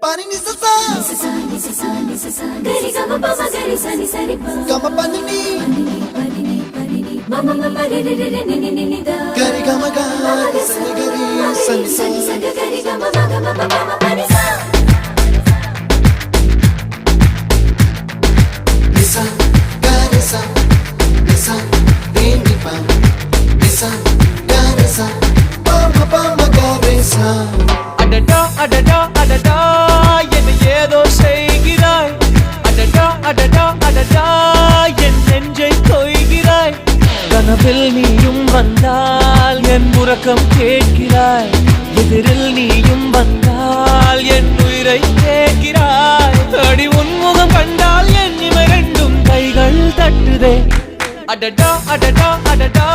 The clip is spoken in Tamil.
Pani ni sa gari gama pa ma gari sa ni sa ri pa gama pani ni mama mama re re re ni ni ni da gari gama ga sa ni gari sa ni sa gari gama ma pani sa nisa gari sa nisa re ni pa nisa gari sa pa ma gari sa adada adada adada ஏதோ செய்கிறாய் அடடா அடடா அடடா என் நெஞ்சை கொய்கிறாய் கனவில் நீயும் வந்தால் என் உறக்கம் கேட்கிறாய் எதிரில் நீயும் வந்தால் என் உயிரை கேட்கிறாய் அடி உன்முகம் கண்டால் என் இமை ரெண்டும் கைகள் தட்டுதே அடடா அடடா அடடா